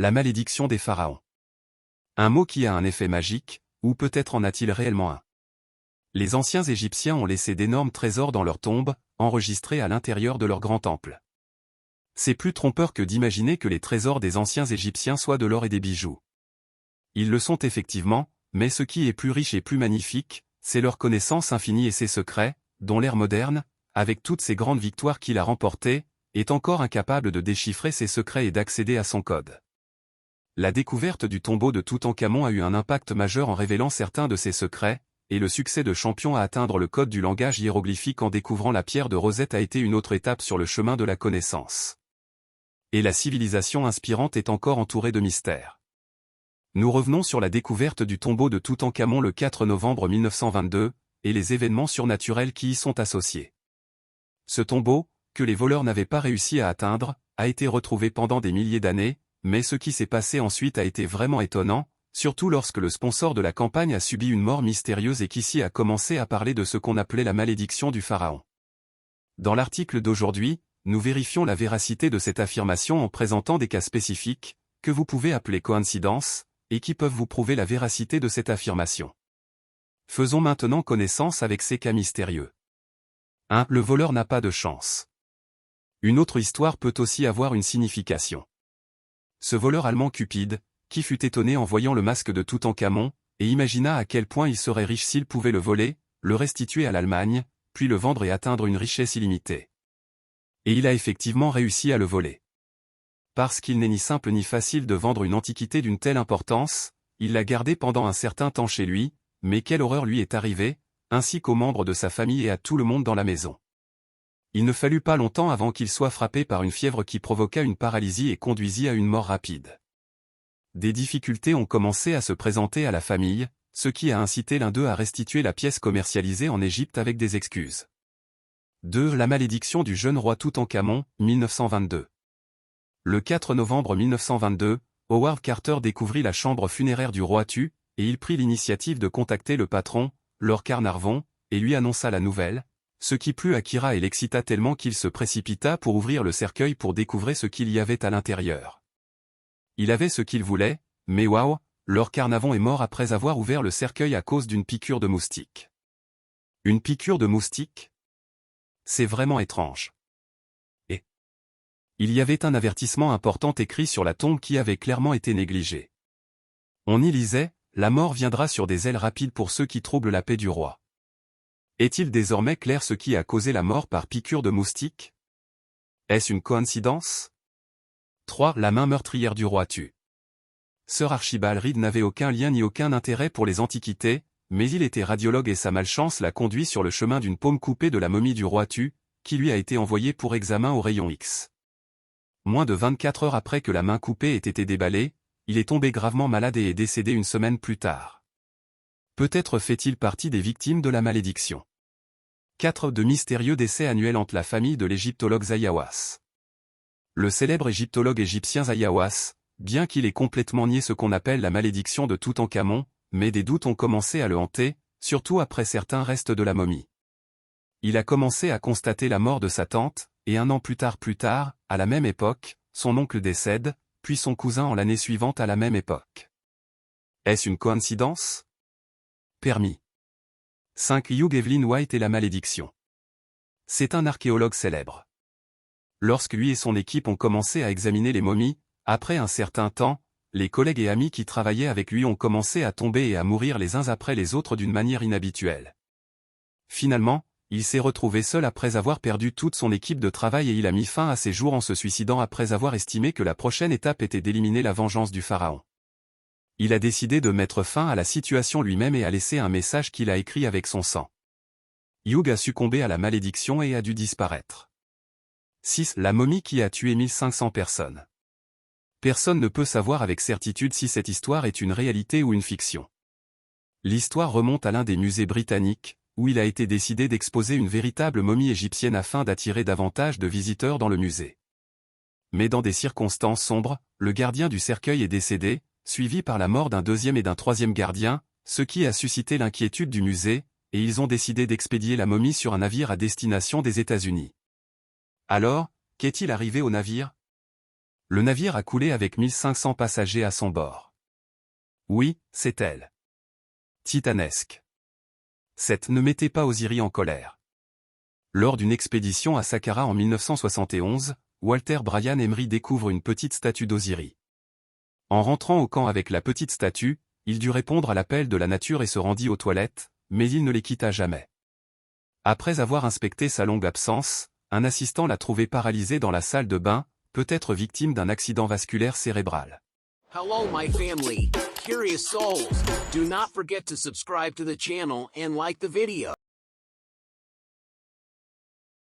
La malédiction des pharaons. Un mot qui a un effet magique, ou peut-être en a-t-il réellement un. Les anciens Égyptiens ont laissé d'énormes trésors dans leurs tombes, enregistrés à l'intérieur de leur grand temple. C'est plus trompeur que d'imaginer que les trésors des anciens Égyptiens soient de l'or et des bijoux. Ils le sont effectivement, mais ce qui est plus riche et plus magnifique, c'est leur connaissance infinie et ses secrets, dont l'ère moderne, avec toutes ces grandes victoires qu'il a remportées, est encore incapable de déchiffrer ses secrets et d'accéder à son code. La découverte du tombeau de Toutankhamon a eu un impact majeur en révélant certains de ses secrets, et le succès de Champion à atteindre le code du langage hiéroglyphique en découvrant la pierre de Rosette a été une autre étape sur le chemin de la connaissance. Et la civilisation inspirante est encore entourée de mystères. Nous revenons sur la découverte du tombeau de Toutankhamon le 4 novembre 1922, et les événements surnaturels qui y sont associés. Ce tombeau, que les voleurs n'avaient pas réussi à atteindre, a été retrouvé pendant des milliers d'années, mais ce qui s'est passé ensuite a été vraiment étonnant, surtout lorsque le sponsor de la campagne a subi une mort mystérieuse et qu'ici a commencé à parler de ce qu'on appelait la malédiction du pharaon. Dans l'article d'aujourd'hui, nous vérifions la véracité de cette affirmation en présentant des cas spécifiques, que vous pouvez appeler coïncidences, et qui peuvent vous prouver la véracité de cette affirmation. Faisons maintenant connaissance avec ces cas mystérieux. 1. Le voleur n'a pas de chance. Une autre histoire peut aussi avoir une signification. Ce voleur allemand cupide, qui fut étonné en voyant le masque de Toutankhamon, et imagina à quel point il serait riche s'il pouvait le voler, le restituer à l'Allemagne, puis le vendre et atteindre une richesse illimitée. Et il a effectivement réussi à le voler. Parce qu'il n'est ni simple ni facile de vendre une antiquité d'une telle importance, il l'a gardée pendant un certain temps chez lui, mais quelle horreur lui est arrivée, ainsi qu'aux membres de sa famille et à tout le monde dans la maison. Il ne fallut pas longtemps avant qu'il soit frappé par une fièvre qui provoqua une paralysie et conduisit à une mort rapide. Des difficultés ont commencé à se présenter à la famille, ce qui a incité l'un d'eux à restituer la pièce commercialisée en Égypte avec des excuses. 2. La malédiction du jeune roi Toutankhamon, 1922. Le 4 novembre 1922, Howard Carter découvrit la chambre funéraire du roi Tu, et il prit l'initiative de contacter le patron, Lord Carnarvon, et lui annonça la nouvelle, ce qui plut à Kira et l'excita tellement qu'il se précipita pour ouvrir le cercueil pour découvrir ce qu'il y avait à l'intérieur. Il avait ce qu'il voulait, mais waouh, Lord Carnarvon est mort après avoir ouvert le cercueil à cause d'une piqûre de moustique. Une piqûre de moustique? C'est vraiment étrange. Et il y avait un avertissement important écrit sur la tombe qui avait clairement été négligé. On y lisait, « La mort viendra sur des ailes rapides pour ceux qui troublent la paix du roi ». Est-il désormais clair ce qui a causé la mort par piqûre de moustique? Est-ce une coïncidence? 3. La main meurtrière du roi Tu. Sir Archibald Reed n'avait aucun lien ni aucun intérêt pour les antiquités, mais il était radiologue et sa malchance l'a conduit sur le chemin d'une paume coupée de la momie du roi Tu, qui lui a été envoyée pour examen au rayon X. Moins de 24 heures après que la main coupée ait été déballée, il est tombé gravement malade et est décédé une semaine plus tard. Peut-être fait-il partie des victimes de la malédiction. 4. De mystérieux décès annuels entre la famille de l'égyptologue Zayawas. Le célèbre égyptologue égyptien Zayawas, bien qu'il ait complètement nié ce qu'on appelle la malédiction de Toutankhamon, mais des doutes ont commencé à le hanter, surtout après certains restes de la momie. Il a commencé à constater la mort de sa tante, et un an plus tard, à la même époque, son oncle décède, puis son cousin en l'année suivante à la même époque. Est-ce une coïncidence? Permis. 5. Hugh Evelyn White et la malédiction. C'est un archéologue célèbre. Lorsque lui et son équipe ont commencé à examiner les momies, après un certain temps, les collègues et amis qui travaillaient avec lui ont commencé à tomber et à mourir les uns après les autres d'une manière inhabituelle. Finalement, il s'est retrouvé seul après avoir perdu toute son équipe de travail et il a mis fin à ses jours en se suicidant après avoir estimé que la prochaine étape était d'éliminer la vengeance du pharaon. Il a décidé de mettre fin à la situation lui-même et a laissé un message qu'il a écrit avec son sang. Hugh a succombé à la malédiction et a dû disparaître. 6. La momie qui a tué 1500 personnes. Personne ne peut savoir avec certitude si cette histoire est une réalité ou une fiction. L'histoire remonte à l'un des musées britanniques, où il a été décidé d'exposer une véritable momie égyptienne afin d'attirer davantage de visiteurs dans le musée. Mais dans des circonstances sombres, le gardien du cercueil est décédé, suivi par la mort d'un deuxième et d'un troisième gardien, ce qui a suscité l'inquiétude du musée, et ils ont décidé d'expédier la momie sur un navire à destination des États-Unis. Alors, qu'est-il arrivé au navire? Le navire a coulé avec 1500 passagers à son bord. Oui, c'est elle. Titanesque. Cette ne mettait pas Osiris en colère. Lors d'une expédition à Saqqara en 1971, Walter Bryan Emery découvre une petite statue d'Osiris. En rentrant au camp avec la petite statue, il dut répondre à l'appel de la nature et se rendit aux toilettes, mais il ne les quitta jamais. Après avoir inspecté sa longue absence, un assistant l'a trouvé paralysé dans la salle de bain, peut-être victime d'un accident vasculaire cérébral. Hello my family, Curious Souls. Do not forget to subscribe to the channel and like the video.